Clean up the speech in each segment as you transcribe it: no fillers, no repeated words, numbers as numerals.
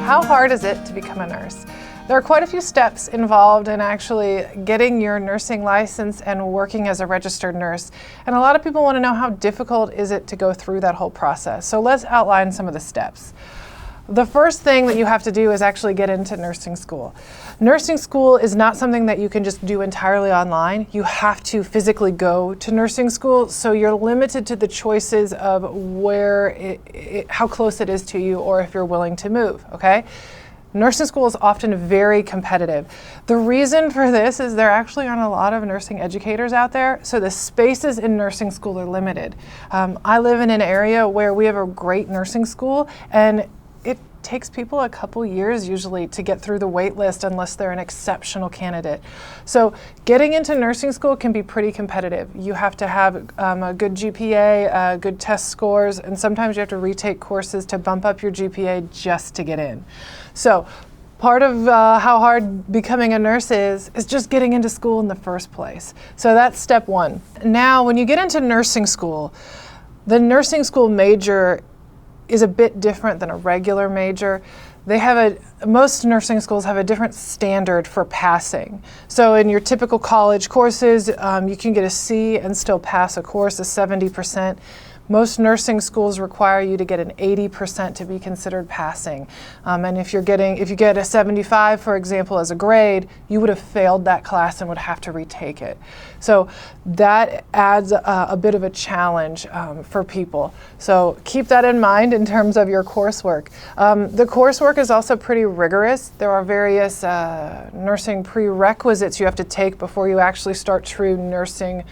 How hard is it to become a nurse? There are quite a few steps involved in actually getting your nursing license and working as a registered nurse. And a lot of people want to know how difficult is it to go through that whole process. So let's outline some of the steps. The first thing that you have to do is actually get into nursing school. Nursing school is not something that you can just do entirely online. You have to physically go to nursing school, so you're limited to the choices of how close it is to you or if you're willing to move, okay? Nursing school is often very competitive. The reason for this is there actually aren't a lot of nursing educators out there, so the spaces in nursing school are limited. I live in an area where we have a great nursing school, and it takes people a couple years usually to get through the wait list unless they're an exceptional candidate. So getting into nursing school can be pretty competitive. You have to have a good GPA, good test scores, and sometimes you have to retake courses to bump up your GPA just to get in. So part of how hard becoming a nurse is just getting into school in the first place. So that's step one. Now, when you get into nursing school, the nursing school major is a bit different than a regular major. Most nursing schools have a different standard for passing. So in your typical college courses, you can get a C and still pass a course, a 70%. Most nursing schools require you to get an 80% to be considered passing. And if you get a 75, for example, as a grade, you would have failed that class and would have to retake it. So that adds a bit of a challenge for people. So keep that in mind in terms of your coursework. The coursework is also pretty rigorous. There are various nursing prerequisites you have to take before you actually start true nursing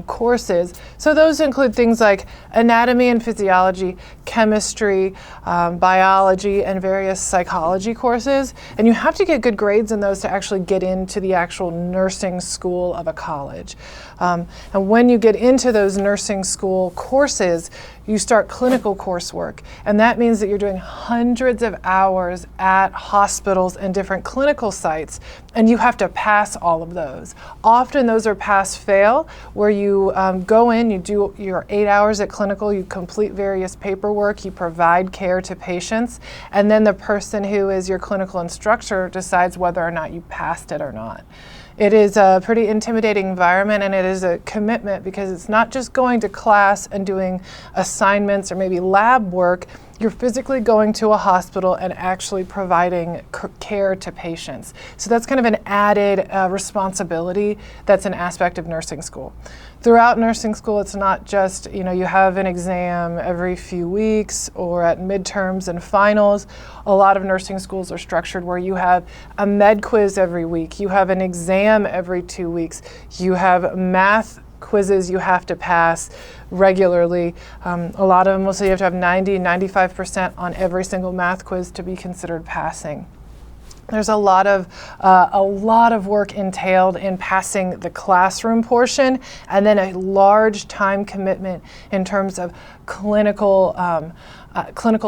courses. So those include things like anatomy and physiology, chemistry, biology, and various psychology courses. And you have to get good grades in those to actually get into the actual nursing school of a college. And when you get into those nursing school courses, you start clinical coursework. And that means that you're doing hundreds of hours at hospitals and different clinical sites, and you have to pass all of those. Often those are pass-fail, where you go in, you do your 8 hours at clinical, you complete various paperwork, you provide care to patients, and then the person who is your clinical instructor decides whether or not you passed it or not. It is a pretty intimidating environment, and it is a commitment because it's not just going to class and doing assignments or maybe lab work. You're physically going to a hospital and actually providing care to patients. So that's kind of an added responsibility that's an aspect of nursing school. Throughout nursing school, it's not just, you have an exam every few weeks or at midterms and finals. A lot of nursing schools are structured where you have a med quiz every week. You have an exam every 2 weeks. You have math quizzes you have to pass regularly. A lot of them will say you have to have 95% on every single math quiz to be considered passing. There's a lot of work entailed in passing the classroom portion, and then a large time commitment in terms of clinical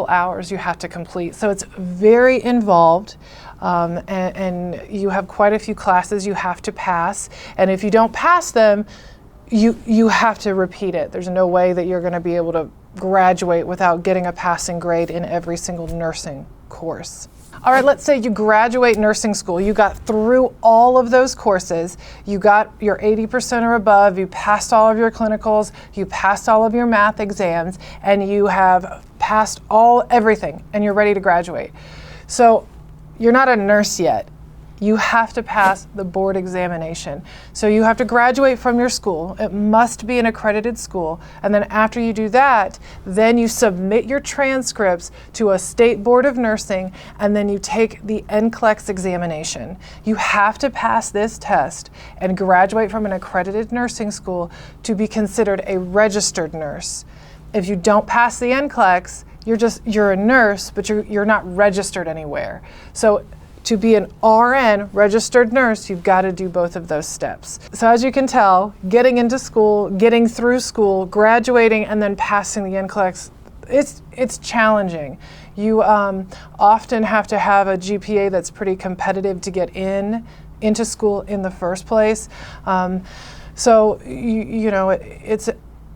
hours you have to complete. So it's very involved, and you have quite a few classes you have to pass. And if you don't pass them, you have to repeat it. There's no way that you're going to be able to graduate without getting a passing grade in every single nursing course. All right, let's say you graduate nursing school. You got through all of those courses. You got your 80% or above. You passed all of your clinicals. You passed all of your math exams, and you have passed everything, and you're ready to graduate. So you're not a nurse yet. You have to pass the board examination. So you have to graduate from your school. It must be an accredited school. And then after you do that, then you submit your transcripts to a state board of nursing, and then you take the NCLEX examination. You have to pass this test and graduate from an accredited nursing school to be considered a registered nurse. If you don't pass the NCLEX, you're a nurse, but you're not registered anywhere. So to be an RN, registered nurse, you've got to do both of those steps. So as you can tell, getting into school, getting through school, graduating, and then passing the NCLEX, it's challenging. You often have to have a GPA that's pretty competitive to get into school in the first place. So it's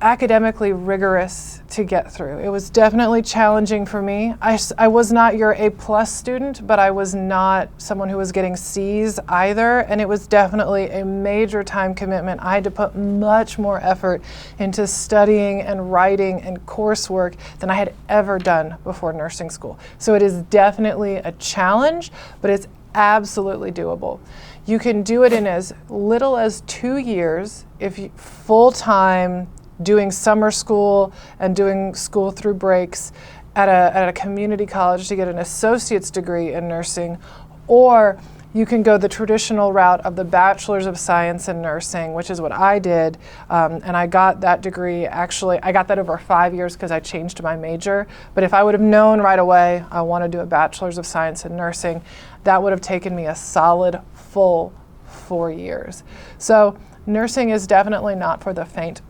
academically rigorous to get through. It was definitely challenging for me. I was not your A+ student, but I was not someone who was getting C's either, and it was definitely a major time commitment. I had to put much more effort into studying and writing and coursework than I had ever done before nursing school. So it is definitely a challenge, but it's absolutely doable. You can do it in as little as 2 years if you full-time, doing summer school and doing school through breaks at a community college to get an associate's degree in nursing, or you can go the traditional route of the Bachelor's of Science in Nursing, which is what I did, and I got that degree. Actually, I got that over 5 years because I changed my major, but if I would have known right away I want to do a Bachelor's of Science in Nursing, that would have taken me a solid full 4 years. So nursing is definitely not for the faint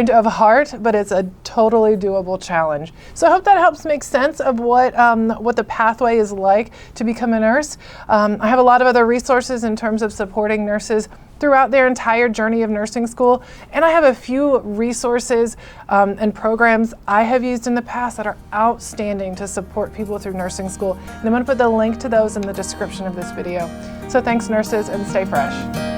of heart, but it's a totally doable challenge. So I hope that helps make sense of what the pathway is like to become a nurse. I have a lot of other resources in terms of supporting nurses throughout their entire journey of nursing school, and I have a few resources and programs I have used in the past that are outstanding to support people through nursing school, and I'm going to put the link to those in the description of this video. So thanks, nurses, and stay fresh.